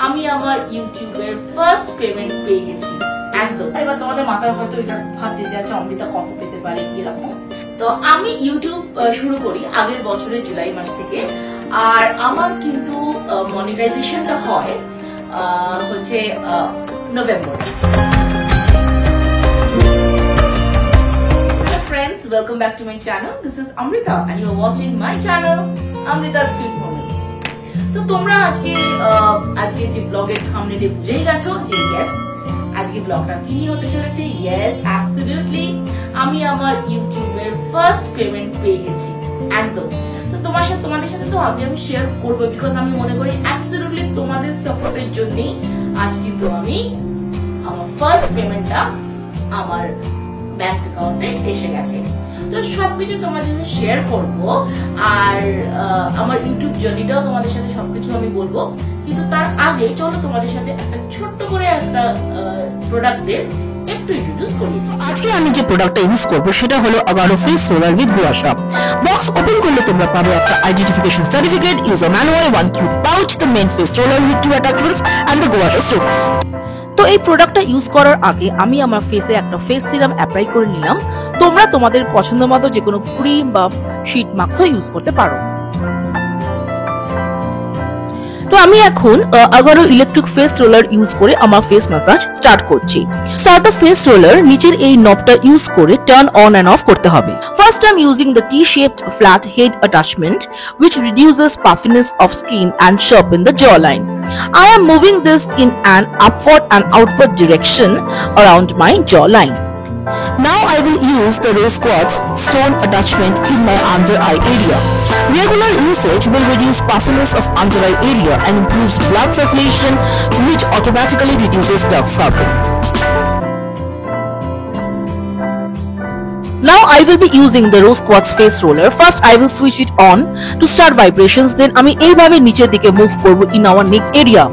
আমি আমার ইউটিউবের ফার্স্ট পেমেন্ট পেয়ে গেছি একদম। এবার তোমাদের মাথায় হয়তো এটা ভাবছে যে আচ্ছা অমৃতা কত পেতে পারে কিরকম। তো আমি ইউটিউব শুরু করি আগের বছরের জুলাই মাস থেকে, আর আমার কিন্তু মনিটাইজেশনটা হয় হচ্ছে November. Friends, welcome back to my channel. This is Amrita and you are watching my channel Amrita's Cute Moments. তো তোমরা আজকে যে ব্লগের থাম্বনেইলে বুঝেই গেছো যে ইয়েস আজকে ব্লগটা কি হতে চলেছে। ইয়েস অ্যাবসলিউটলি আমি আমার ইউটিউবের ফার্স্ট পেমেন্ট পেয়ে গেছি একদম। তো তোমাদের সাথে তো আগে আমি শেয়ার করবো, বিকজ আমি মনে করি অ্যাবসলিউটলি তোমাদের সাপোর্টের জন্যই আজ কিন্তু আমি আমার ফার্স্ট পেমেন্টটা আমার ব্যাংক অ্যাকাউন্টে এসে গেছে। তো সবকিছু তোমাদের সাথে শেয়ার করবো, আর আমার ইউটিউব জার্নিটাও তোমাদের সাথে সবকিছু আমি বলবো। কিন্তু তার আগে চলো তোমাদের সাথে একটা ছোট্ট করে একটা প্রোডাক্টের একটু ইন্ট্রোডিউস করি। আজকে আমি যে প্রোডাক্টটা ইউজ করব সেটা হলো Agaro face roller with gua sha. Box open করলে তোমরা পাবে একটা identification certificate, user manual, one cute pouch, the main face roller with two attachments and the gua sha strip. তো এই প্রোডাক্টটা ইউজ করার আগে আমি আমার ফেসে একটা ফেস সিরাম অ্যাপ্লাই করে নিলাম। তোমরা তোমাদের পছন্দ মতো যে কোনো ক্রিম বা শীট মাস্কও ইউজ করতে পারো। তো আমি এখন Agaro electric face roller use করে আমার ফেস ম্যাসাজ স্টার্ট করছি। স্টার্ট দ্য ফেস রোলার নিচের এই নবটা ইউজ করে টার্ন অন এন্ড অফ করতে হবে। First I am using the T-shaped flat head attachment which reduces puffiness of skin and sharpen the jawline. I am moving this in an upward and outward direction around my jawline. Now I will use the Rose Quartz stone attachment in my under eye area. Regular usage will reduce puffiness of under eye area and improves blood circulation, which automatically reduces dark circle. Now I will be using the Rose Quartz face roller. First I will switch it on to start vibrations, then আমি এইভাবে নিচের দিকে move করব in our neck area.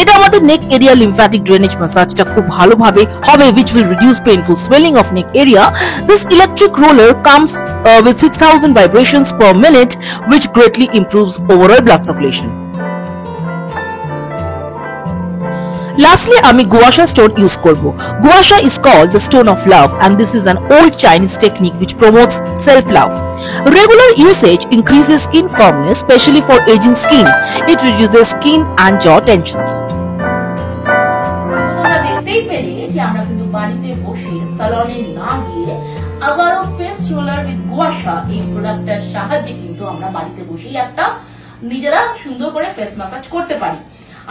এটা আমাদের neck area lymphatic drainage massage-টা খুব ভালোভাবে হবে, which will reduce painful swelling of neck area. This electric roller comes with 6000 vibrations per minute, which greatly improves overall blood circulation. Lastly, আমি guasha stone use করব. Guasha is called the stone of love and this is an old Chinese technique which promotes self-love. Regular usage increases skin firmness, especially for aging skin. It reduces skin and jaw tensions. তোমরা দেখতেই পেলে যে আমরা কিন্তু বাড়িতে বসে সালনে না গিয়ে আগারো ফেস রোলার উইথ গুয়াশা এই প্রোডাক্টটার সাহায্যে কিন্তু আমরা বাড়িতে বসেই একটা নিজেরা সুন্দর করে ফেস ম্যাসাজ করতে পারি।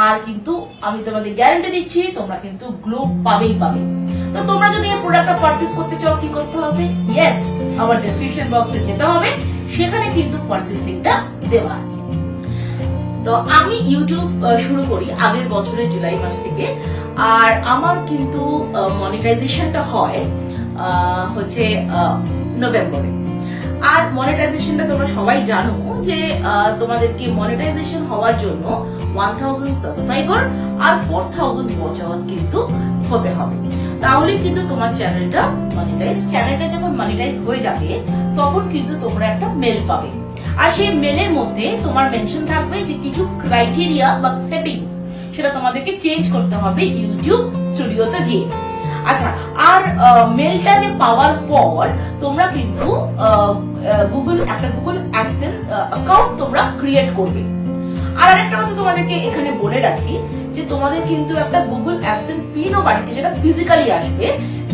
আর কিন্তু আমি তোমাদের গ্যারান্টি দিচ্ছি তোমরা কিন্তু গ্লো পাবেই পাবে। তো তোমরা যদি এই প্রোডাক্টটা পারচেজ করতে চাও কি করতে হবে? ইয়েস, আমার ডেসক্রিপশন বক্সে যেতে হবে, সেখানে কিন্তু পারচেজ লিংকটা দেওয়া আছে। তো আমি ইউটিউব শুরু করি আগের বছরের জুলাই মাস থেকে, আর আমার কিন্তু মনিটাইজেশনটা হয় হচ্ছে নভেম্বরে। আর মনিটাইজেশনটা তোমরা সবাই জানো যে তোমাদেরকে মনিটাইজেশন হওয়ার জন্য 1000 সাবস্ক্রাইবার আর 4000 ওয়াচ আওয়ার্স কিন্তু হতে হবে, তাহলে কিন্তু তোমার চ্যানেলটা যখন মনিটাইজ হয়ে যাবে তখন কিন্তু তোমরা একটা মেল পাবে। আর সেই মেলের মধ্যে তোমার মেনশন থাকবে যে কিছু ক্রাইটেরিয়া বা সেটিংস সেটা তোমাদেরকে চেঞ্জ করতে হবে ইউটিউব স্টুডিওতে গিয়ে। আচ্ছা, আর মেলটা যে পাওয়ার পর তোমরা কিন্তু গুগল অ্যাডসেন্স অ্যাকাউন্ট তোমরা ক্রিয়েট করবে। আর আরেকটা কথা তোমাদেরকে এখানে বলে রাখি যে তোমাদের কিন্তু একটা গুগল অ্যাডসেন্স পিনও বাড়িতে যেটা ফিজিক্যালি আসবে,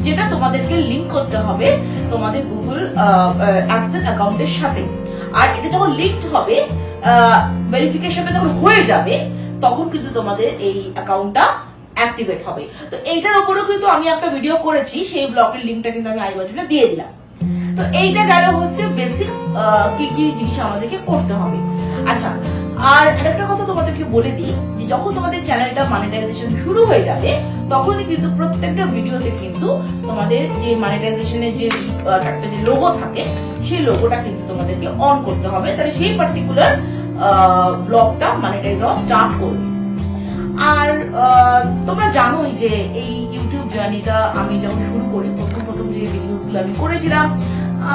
যেটা তোমাদেরকে লিংক করতে হবে তোমাদের গুগল অ্যাডসেন্স অ্যাকাউন্টের সাথে। আর এটা যখন লিংকড হবে, ভেরিফিকেশনটা যখন হয়ে যাবে তখন কিন্তু তোমাদের এই অ্যাকাউন্টটা অ্যাক্টিভেট হবে। তো এইটার উপরেও কিন্তু আমি একটা ভিডিও করেছি, সেই ব্লগের লিংকটা কিন্তু আমি আই বাটনে দিয়ে দিলাম। তো এইটা গেল হচ্ছে বেসিক কি কি জিনিস আমাদেরকে করতে হবে। আচ্ছা, আর একটা কথা তোমাদেরকে বলে দিই যে যখন তোমাদের চ্যানেলটা মনিটাইজেশন শুরু হয়ে যাবে তখনই কিন্তু প্রত্যেকটা ভিডিওতে কিন্তু তোমাদের যে মনিটাইজেশনের যে একটা যে লোগো থাকে সেই লোগোটা কিন্তু তোমাদেরকে অন করতে হবে, তাহলে সেই পার্টিকুলার ব্লগটা মনিটাইজ হওয়া স্টার্ট করবে। আর তোমরা জানোই যে এই ইউটিউব জার্নিটা আমি যখন শুরু করি প্রথম যে ভিডিওস গুলো আমি করেছিলাম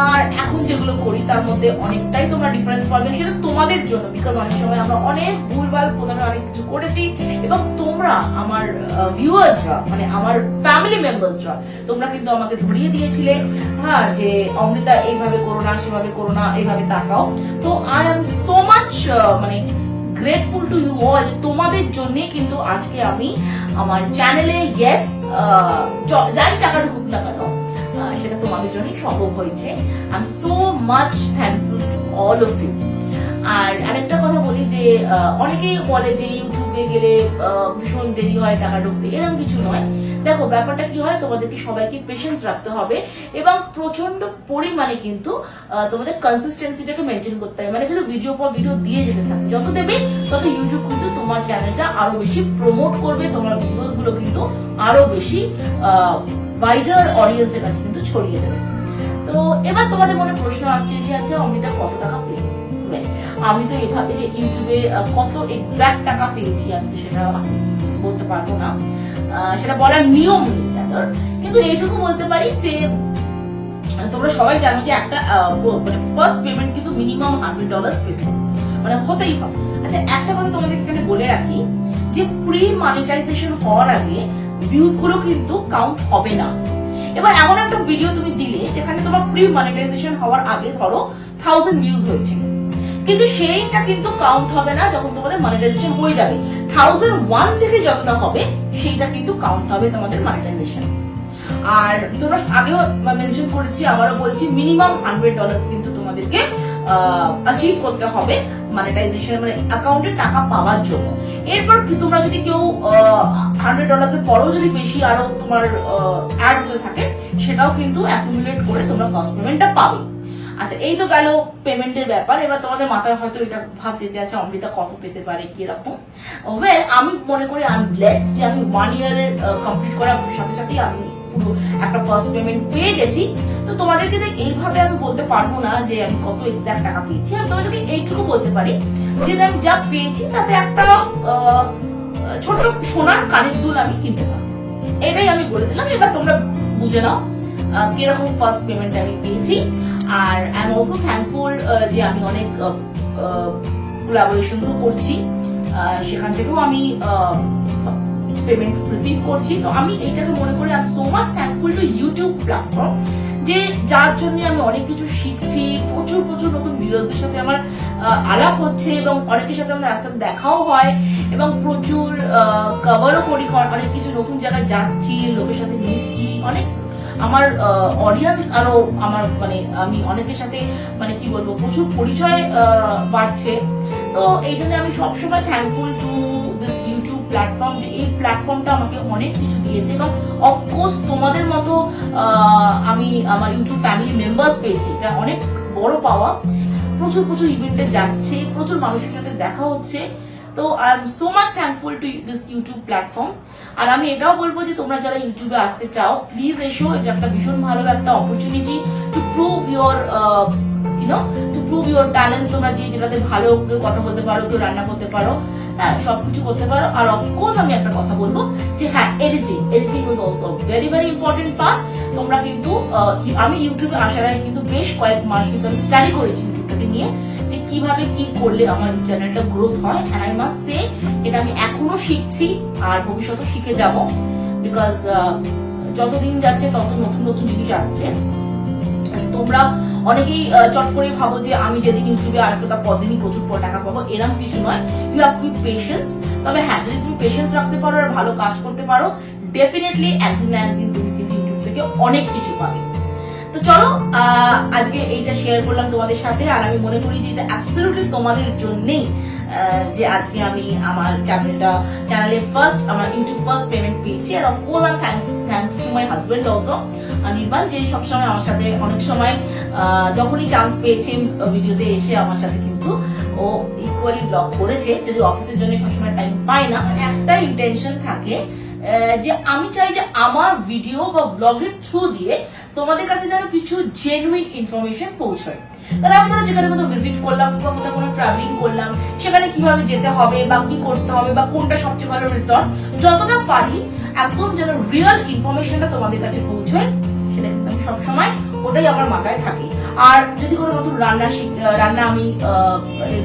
আর এখন যেগুলো করি তার মধ্যে অনেকটাই তোমরা ডিফারেন্স পাবে, সেটা তোমাদের জন্য। বিকজ অনেক সময় আমরা অনেক ভুলভাল প্রথমে অনেক কিছু করেছি, এবং তোমরা আমার ভিউয়ার্সরা, মানে আমার ফ্যামিলি মেম্বার্সরা, তোমরা কিন্তু আমাকে ধরিয়ে দিয়েছিলে, হ্যাঁ, যে অমৃতা এইভাবে করো না, সেভাবে করো না, এইভাবে তাকাও। তো আই এম সো মাচ মানে গ্রেটফুল টু ইউ অল। তোমাদের জন্য কিন্তু আজকে আমি আমার চ্যানেলে ইয়েস যাই টাকা ঢুকুক না কেন, সেটা তোমাদের জন্যই সম্ভব হয়েছে। I am so much thankful to all of you. আর আরেকটা কথা বলি যে অনেকেই বলে যে ইউটিউবে গেলে ভীষণ দেরি হয় টাকা ঢুকতে, এরকম কিছু নয়। দেখো ব্যাপারটা কি হয়, তোমাদেরকে সবাইকে পেশেন্স রাখতে হবে এবং প্রচন্ড পরিমাণে কিন্তু তোমাদের কনসিস্টেন্সিটাকে মেনটেন করতে হবে। মানে কিন্তু ভিডিও পর ভিডিও দিয়ে যেতে থাকবে, যত দেবে তত ইউটিউব কিন্তু তোমার চ্যানেলটা আরো বেশি প্রমোট করবে, তোমার ভিডিওস গুলো কিন্তু আরো বেশি ওয়াইডার অডিয়েন্সের কাছে কিন্তু ছড়িয়ে দেবে। তো এবার তোমাদের মনে প্রশ্ন আসছে যে আচ্ছা অমৃতা কত টাকা পেয়ে? আমি তো এভাবে ইউটিউবে কত এক্সাক্ট টাকা পেয়েছি আমি তো সেটা বলতে পারবো না, সেটা বলার নিয়ম নেই। কিন্তু এইটুকু বলতে পারি যে তোমরা সবাই জানো যে একটা মানে ফার্স্ট পেমেন্ট কিন্তু মিনিমাম $100 পেতে মানে হতেই হবে। আচ্ছা একটা কথা তোমাদের এখানে বলে রাখি যে প্রি মনিটাইজেশন হওয়ার আগে ভিউজ গুলো কিন্তু কাউন্ট হবে না। এবার এমন একটা ভিডিও তুমি দিলে যেখানে তোমার প্রি মনিটাইজেশন হওয়ার আগে ধরো 1000 ভিউজ হয়েছে, কিন্তু সেইটা কিন্তু কাউন্ট হবে না যখন তোমাদের মনিটাইজেশন হয়ে যাবে। 1001 থেকে যতটা হবে সেইটা কিন্তু কাউন্ট হবে তোমাদের মনিটাইজেশন। আর তোমরা আগেও মেনশন করেছি, আবারও বলছি, মিনিমাম $100 কিন্তু তোমাদেরকে অ্যাচিভ করতে হবে মনিটাইজেশন, মানে অ্যাকাউন্টে টাকা পাওয়ার জন্য। এরপর তোমরা যদি কেউ $100 এর পরেও যদি বেশি আরো তোমার অ্যাড হতে থাকে, সেটাও কিন্তু অ্যাকুমুলেট করে তোমরা ফার্স্ট পেমেন্টটা পাবে। আচ্ছা এই তো গেল পেমেন্টের ব্যাপার। এবার তোমাদের মাথায় হয়তো এটা ভাবছে যে আচ্ছা অমৃতা কত পেতে পারে, কিরকম? ওয়েল আমি মনে করি আমি ব্লেসড যে আমি 1 ইয়ারের কমপ্লিট করার সাথে সাথেই আমি পুরো একটা ফার্স্ট পেমেন্ট পেয়ে গেছি। তো তোমাদেরকে এইভাবে আমি বলতে পারবো না যে আমি কত এক্সাক্ট টাকা পেয়েছি, আমি তোমাদেরকে এইটুকু বলতে পারি যে আমি যা পেয়েছি তাতে একটা ছোট সোনার কানের দুল আমি কিনতে পারবো, এটাই আমি বলে দিলাম। এবার তোমরা বুঝে নাও কিরকম ফার্স্ট পেমেন্ট আমি পেয়েছি। আর আই এম অলসো থ্যাঙ্কফুল যে আমি অনেক কোলাবোরেশনসও করছি, সেখান থেকেও আমি পেমেন্ট রিসিভ করছি। তো আমি এইটাকে মনে করি আমি so much thankful two YouTube platform, যে যার জন্য আমি অনেক কিছু শিখছি, প্রচুর প্রচুর নতুন ভিউয়ারদের সাথে আমার আলাপ হচ্ছে এবং অনেকের সাথে আমার রাস্তায় দেখাও হয় এবং প্রচুর কভারও করি, অনেক কিছু নতুন জায়গায় যাচ্ছি, লোকের সাথে মিশছি, অনেক আমার অডিয়েন্স আরো আমার মানে আমি অনেকের সাথে মানে কি বলবো প্রচুর পরিচয় বাড়ছে। তো এই জন্য আমি সবসময় thankful to this YouTube platform, যে এই প্ল্যাটফর্মটা আমাকে অনেক কিছু দিয়েছে এবং অফকোর্স তোমাদের মতো আমি আমার ইউটিউব ফ্যামিলি মেম্বার্স পেয়েছি, এটা অনেক বড় পাওয়া। প্রচুর প্রচুর ইভেন্টে যাচ্ছে, প্রচুর মানুষের সাথে দেখা হচ্ছে। তো I am so much thankful to this YouTube platform. আর আমি এটাও বলবো যে তোমরা যারা ইউটিউবে আসতে চাও প্লিজ এসো, এটা একটা ভীষণ ভালো একটা opportunity to prove your to prove your talent. তোমরা যেটাতে ভালো কেউ কথা বলতে পারো, কেউ রান্না করতে পারো, হ্যাঁ সবকিছু করতে পারো। আর অফকোর্স আমি একটা কথা বলবো যে হ্যাঁ editing is also very very important part. তোমরা কিন্তু আমি ইউটিউবে আসার আগে কিন্তু বেশ কয়েক মাস কিন্তু আমি স্টাডি করেছি ইউটিউবটাকে নিয়ে, যে কিভাবে কি করলে আমার চ্যানেলটা গ্রোথ হয়। এন্ড আই মাস্ট সে এটা আমি এখনো শিখছি আর ভবিষ্যতে শিখে যাব, বিকজ যতদিন যাচ্ছে তত নতুন নতুন জিনিস আসছে। তোমরা অনেকেই চট করে ভাবো যে আমি যেদিন ইউটিউবে আসবো তার পরদিনই প্রচুর টাকা পাবো, এরকম কিছু নয়। You have to be patience. তবে হ্যাঁ যদি তুমি পেশেন্স রাখতে পারো আর ভালো কাজ করতে পারো, ডেফিনেটলি একদিন না একদিন তুমি কিন্তু ইউটিউব থেকে অনেক কিছু পাবে। তো চলো আজকে এইটা শেয়ার করলাম তোমাদের সাথে। আর আমি মনে করি যে এটা অ্যাবসলিউটলি তোমাদের জন্যই যে আজকে আমি আমার চ্যানেলে ফার্স্ট আমার ইউটিউব ফার্স্ট পেমেন্ট পেয়েছি। আর of course I thanks to my husband also Nirvan, যে সবসময় আমার সাথে অনেক সময় যখনই চান্স পেয়েছে ভিডিওতে এসে আমার সাথে কিন্তু ও ইকুয়ালি ব্লগ করেছে, যদি অফিসের জন্য সবসময় টাইম পায় না। একটা ইন্টেনশন থাকে যে আমি চাই যে আমার ভিডিও বা ব্লগের থ্রু দিয়ে তোমাদের কাছে যেন কিছু জেনুইন ইনফরমেশন পৌঁছায়। তাহলে আমি ধরো যেখানে কোথাও ভিজিট করলাম বা কোথাও কোনো ট্রাভেলিং করলাম, সেখানে কিভাবে যেতে হবে বা কি করতে হবে বা কোনটা সবচেয়ে ভালো রিসর্ট, যতটা পারি একদম যেন রিয়েল ইনফরমেশনটা তোমাদের কাছে পৌঁছায়, সেটা কিন্তু আমি সবসময় ওটাই আমার মাথায় থাকে। আর যদি কোনো নতুন রান্না আমি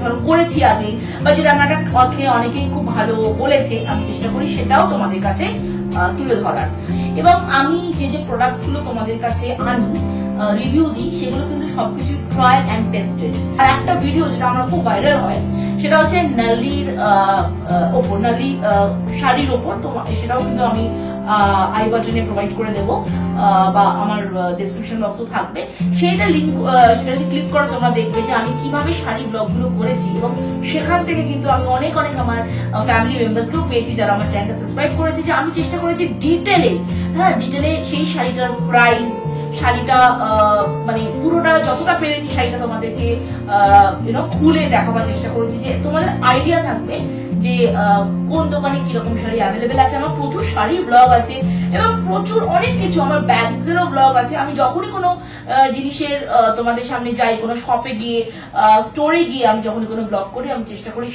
ধরো করেছি আগে, বা যে রান্নাটা খেয়ে অনেকেই খুব ভালো বলেছে, আমি চেষ্টা করি সেটাও তোমাদের কাছে তুলে ধরার। এবং আমি যে যে প্রোডাক্টস গুলো তোমাদের কাছে আনি, রিভিউ দিই, সেগুলো কিন্তু সবকিছু ট্রায়াল অ্যান্ড টেস্টেড। আর একটা ভিডিও যেটা আমার খুব ভাইরাল হয়, সেটা হচ্ছে নালির ওপর, নালি শাড়ির ওপর। তো সেটাও কিন্তু আমি আই বাটনে প্রোভাইড করে দেবো, বা আমার ডেসক্রিপশন বক্সও থাকবে। সেটা লিঙ্ক, সেটা যদি ক্লিক করো তোমরা দেখবে যে আমি কিভাবে শাড়ি ব্লগগুলো করেছি। এবং সেখান থেকে কিন্তু আমি অনেক আমার ফ্যামিলি মেম্বার্সকেও পেয়েছি যারা আমার চ্যানেলটা সাবস্ক্রাইব করেছে, যে আমি চেষ্টা করেছি ডিটেলে সেই শাড়িটার প্রাইস, শাড়িটা মানে পুরোটা যতটা পেরেছি শাড়িটা তোমাদেরকে খুলে দেখাবার চেষ্টা করেছি, যে তোমাদের আইডিয়া থাকবে যে কোন দোকানে কিরকম শাড়ি অ্যাভেলেবেল আছে। আমার প্রচুর শাড়ি ব্লগ আছে এবং প্রচুর অনেক কিছু, আমার ব্যাগসেরও ব্লগ আছে। আমি যখনই কোনো জিনিসের তোমাদের সামনে যাই, কোনো শপে গিয়ে, স্টোরে গিয়ে আমি যখনই কোনো ব্লগ করি, আমি চেষ্টা করি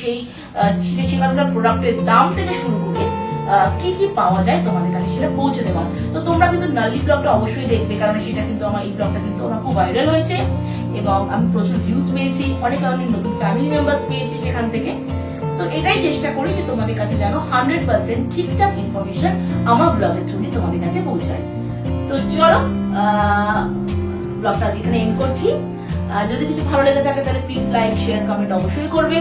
সেখানকার প্রোডাক্টের দাম থেকে শুরু করে কি কি পাওয়া যায় তোমাদের কাছে সেটা পৌঁছে দেওয়া। তো তোমরা কিন্তু নালি ব্লগটা অবশ্যই দেখবে, কারণ সেটা কিন্তু আমার এই ব্লগটা কিন্তু আমার খুব ভাইরাল হয়েছে এবং আমি প্রচুর ভিউজ পেয়েছি, অনেক নতুন ফ্যামিলি মেম্বার্স পেয়েছি সেখান থেকে। তো এটাই চেষ্টা করি যে তোমাদের কাছে যেন 100% ঠিকঠাক ইনফরমেশন আমার ব্লগের থ্রু দিয়ে তোমাদের কাছে পৌঁছায়। তো চলো ব্লগটা যেখানে এন্ড করছি। যদি কিছু ভালো লেগে থাকে তাহলে প্লিজ লাইক, শেয়ার, কমেন্ট অবশ্যই করবে।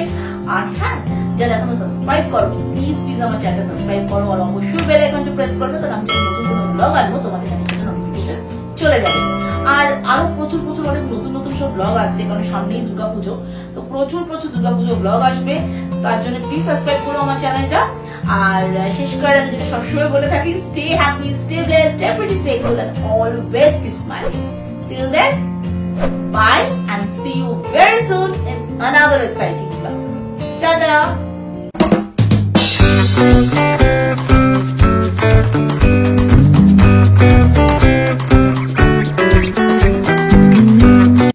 আর হ্যাঁ, যারা এখনো সাবস্ক্রাইব করোনি, প্লিজ আমার চ্যানেলটা সাবস্ক্রাইব করো, আর অবশ্যই বেল আইকনটা প্রেস করবে, কারণ আমি যখন নতুন কোনো ব্লগ আনবো তোমাদের কাছে সেটা নোটিফিকেশন চলে যাবে। আর আরো প্রচুর অনেক নতুন সব ব্লগ আসছে, কারণ সামনেই দুর্গাপুজো। তো প্রচুর দুর্গাপুজো ব্লগ আসবে, তার জন্য প্লিজ সাবস্ক্রাইব করো আমার চ্যানেলটা। আর শেষ করে আমি যেটা সবসময় বলে থাকি, stay happy, stay blessed, stay pretty, stay cool, and always keep smiling. Till then, bye and see you very soon in another exciting vlog. Ta-da!